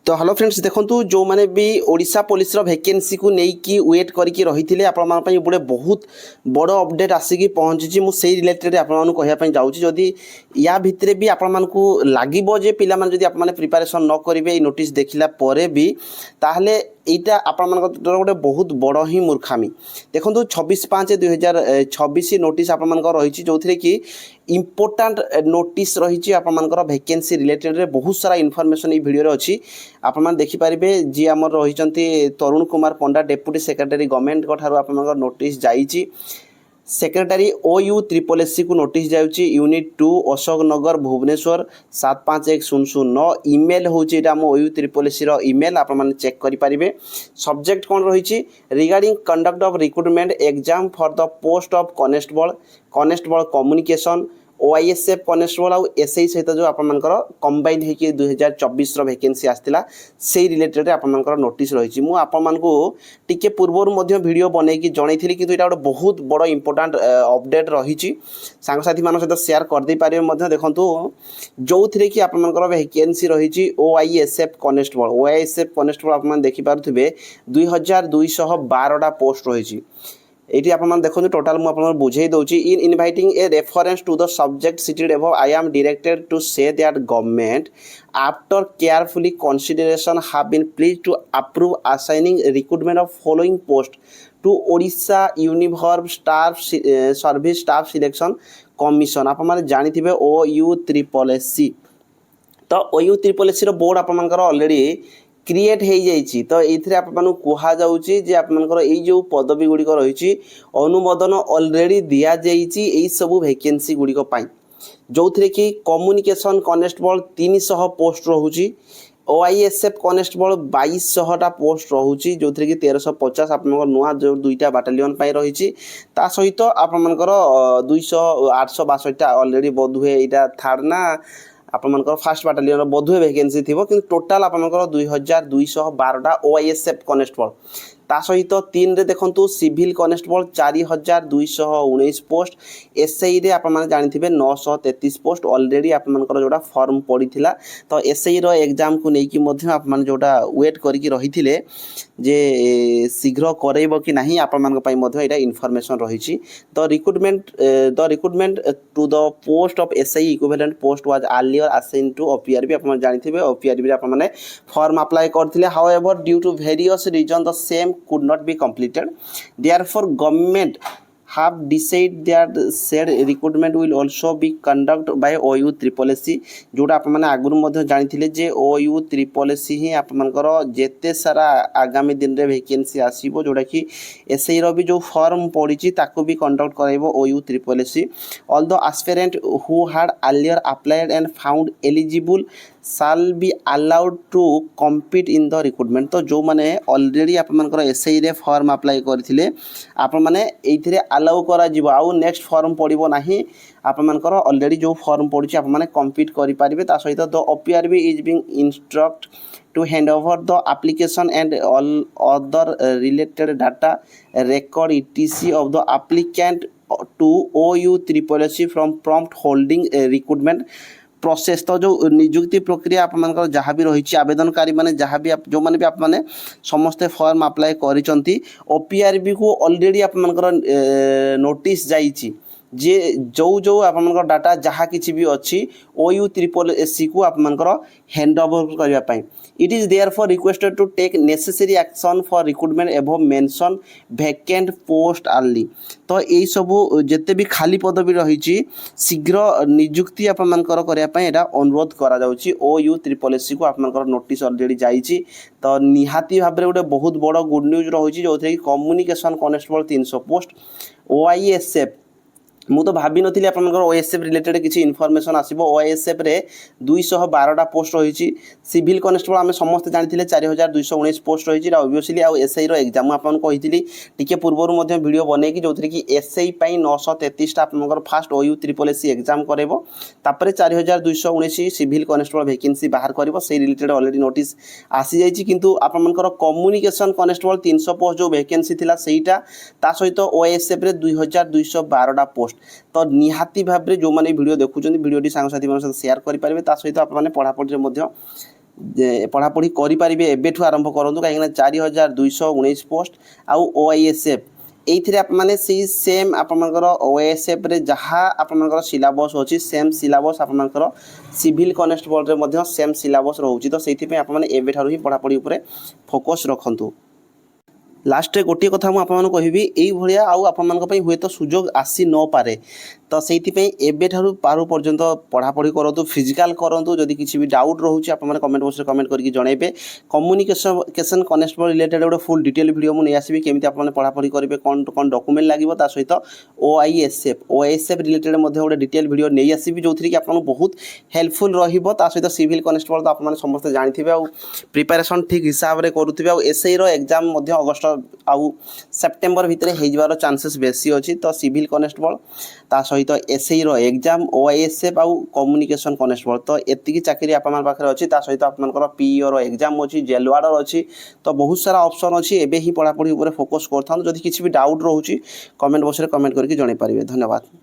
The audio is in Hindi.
तो हेलो फ्रेंड्स देखो जो मैंने भी ओडिशा पुलिस वैकेंसी को लेकिन वेट करके रही थे आपण गोटे बहुत बड़ अपडेट आसिक पहुँची मुझे रिलेटेड आपको कहवाई जाऊँगी जदि या भितर भी आपण को लगे पिलाने जब आप प्रिपारेसन न करेंगे नोटिस देखला भी ताहले এইটা আপনার গোটে বহুত বড় হি মূর্খামি দেখুন 26/5/2026 নোটিস আপনার রয়েছে যে কি ইম্পর্টাট নোটিস রয়েছে আপনার ভ্যাকেন্সি রিলেটেড বহুত সারা ইনফরমেশন এই ভিডিওরে অছি আপনার দেখিপারে যে আমার রয়েছেন Tarun Kumar Panda deputy secretary government ঠার আপনার নোটিস যাইছি सेक्रेटरी OU-SSC को नोटिस जाऊँगी यूनिट 2 अशोक नगर भुवनेश्वर 751009 इमेल हूँ आम OU-SSC इमेल आप चेक करेंगे सब्जेक्ट कौन रही regarding conduct of recruitment exam for the post of constable communication OISF constable आउ SI सहित जो आपर कंबाइन होकर 2024 वैकेंसी आसाला से रिलेटेड आपर नोटिस रही मुझे पूर्वर वीडियो बनई जनई थी कि गोटे बहुत बड़ इंपोर्टाट अपडेट रही सांगसाथी मान सहित सेयार करदे पारे देखूँ जो थे कि आपर वैकेंसी रही OISF कनेस्टेबल आप देखिपे 2212 पोस्ट रही ये आप देखो टोटाल मुझे बुझे दूसरी in inviting a reference to the subject cited above I am directed to say that government after carefully consideration have been please to approve assigning recruitment of following post to Odisha universe staff service staff selection commission आप जानी OU-SSC तो OU-SSC बोर्ड आप ऑलरेडी क्रिएट हो जाइए तो ये आपको कहुच्छे जे आपर जो पदवी गुड़िक रही अनुमोदन ऑलरेडी दि जाइए सब वैकेंसी गुड़िक जो थे कि कम्युनिकेशन कनेस्टेबल 300 पोस्ट रोचे OISF कनेस्टेबल 2200टा पोस्ट रोचे जो थे कि 1350 आप नुआ जो 2टा बाटालियन रही सहित आपर 862टा ऑलरेडी बोधहुए यहाँ थर्ड ना आपर फास्ट बाटालियन बोधहुए वैकेंसी थी कि टोटाल आपर 2212टा OISF कनेस्टेबल ता सहित 3 रे देखंतु सिविल कनेस्टेबल 4219 पोस्ट SI रे आप जानी 933 पोस्ट ऑलरेडी आपर जोड़ा फॉर्म पड़ीला तो SI रो एग्जाम को लेकिन आप जोड़ा वेट करके रही थे जे शीघ्र करब कि नहीं आप इनफॉरमेशन रही the recruitment to the post of SI equivalent post was earlier assign to OPRB आप जानी OPRB आप फॉर्म अप्लाई करते however due to various reason the same could not be completed. Therefore, government have decided that said recruitment will also be conducted by OU-SSC जोटा आप आगुरी जानी जे OU-SSC ही आपर जेते सारा आगामी दिन में वैकेंसी आसो जोटा कि SI रो भी जो फॉर्म पड़ी ताको भी conduct कराइबो OU-SSC although aspirant who had earlier applied and found eligible shall be allowed to compete in the recruitment तो जो मैंने ऑलरेडी आपर SI रे फॉर्म अप्लाई करथिले आपण माने एथिरे अलाउ करा जिवो आउ नेक्स्ट फॉर्म पड़िबो नाही आपर ऑलरेडी जो फॉर्म पड़ी आप माने कम्पीट करि पारिबे ता सहित the OPRB is being instruct to hand over the application and all other related data record etc of the applicant to OU-SSC from prompt holding recruitment process तो जो नियुक्ति प्रक्रिया आप जहाँ भी रही आवेदनकारी मैंने जहाँ भी जो मैंने भी आप मैंने समस्ते फॉर्म अप्लाई करिसंती OPRB को ऑलरेडी आप नोटिस जाइए जे जो आप डाटा जहाँ किसी भी अच्छी OU-SSC को आप हैंड ओवर करने it is therefore requested to take necessary action for recruitment above mention vacant post early तो यही सब जिते भी खाली पदवी रही शीघ्र नियुक्ति करने अनुरोध करा जाउची OU-SSC को आप नोटिस ऑलरेडी जाइए तो निहाती भाव में गोटे बहुत बड़ गुड न्यूज रही जो थे कम्युनिकेशन कनेस्टेबल 300 पोस्ट OISF मु तो भाभी नी आप OISF रिलेटेड किसी इनफॉरमेशन आसो OISF रे 212टा पोस्ट रही सिविल कनेस्टेबल आम समस्त जानी 4219 पोस्ट रही ओबियसली आउ SI रो एग्जाम आपन कही टी पूर्वर वीडियो बनई जो थे कि SI 933टा आप फास्ट OU-SSC एग्जाम करेबो तापर 4219 सिविल कनेस्टेबल वैकेंसी बाहर करिवो से रिलेटेड ऑलरेडी नोटिस आसी जाइए किंतु आपनकर कम्युनिकेशन कनेस्टेबल 300 पोस्ट जो वैकेंसी थिला सेटा ता सहित OISF रे 2212टा पोस्ट तो निहाती भाव में जो मैंने वीडियो देखुं वीडियो सांगसाथी मान सेयार करेंगे सहित आप पढ़ापढ़ी पढ़ापढ़ी करेंगे एबेठू आरंभ करूँ कहीं 4219 पोस्ट आउ OISF ये आपने सेम आपर OISF रे जहाँ आपर सिलेबस अच्छी सेम सिलेबस आपर सिविल कनेस्टेबल सेम सिलेबस रोचे तो से आपने एबेठारू ही पढ़ापढ़ी उपर फोकस रखु लास्ट गोटे कथा मुझे कहबी ये आउ आपण हुए तो सुजोग आसी न पारे तो से एबेठारू पारु पर्यंत पढ़ापढ़ी करूँ फिजिकाल करूँ जदि किसी भी डाउट रोचे आप कमेंट बॉक्स कमेंट करके जनइबे कम्युनिकेशन कनेस्टेबल रिलेटेड गोटे फुल डिटेल वीडियो मुझे आसबि केमी आपने पढ़ापढ़ी करेंगे कौन कौन डॉक्यूमेंट लगे सहित OISF रिलेटेड गोटे डिटेल वीडियो नहीं आसबि जो थी कि आपको बहुत हेल्पफुल रहित सिविल कनेस्टेबल तो आपने समस्त जानते आउ प्रिपेरेसन ठीक हिसाब से करुवे आउ SI एग्जाम अगस्ट आउ सेप्टेम्बर भितर हो चांसेस बेसी अच्छी तो सिविल कनेस्टेबल ता सहित SI एग्जाम OISF आउ कम्युनिकेशन कनेस्टेबल तो एतिकी चाकरी आपन पाखे अच्छी सहित आपंकर PO एग्जाम अच्छी जेल वार्डर अच्छी तो बहुत सारा ऑप्शन अच्छी एबे ही पढ़ापढ़ी उपर फोकस करता जदि किसी भी डाउट रोचे कमेंट बॉक्स में कमेंट करके जन पारे। धन्यवाद।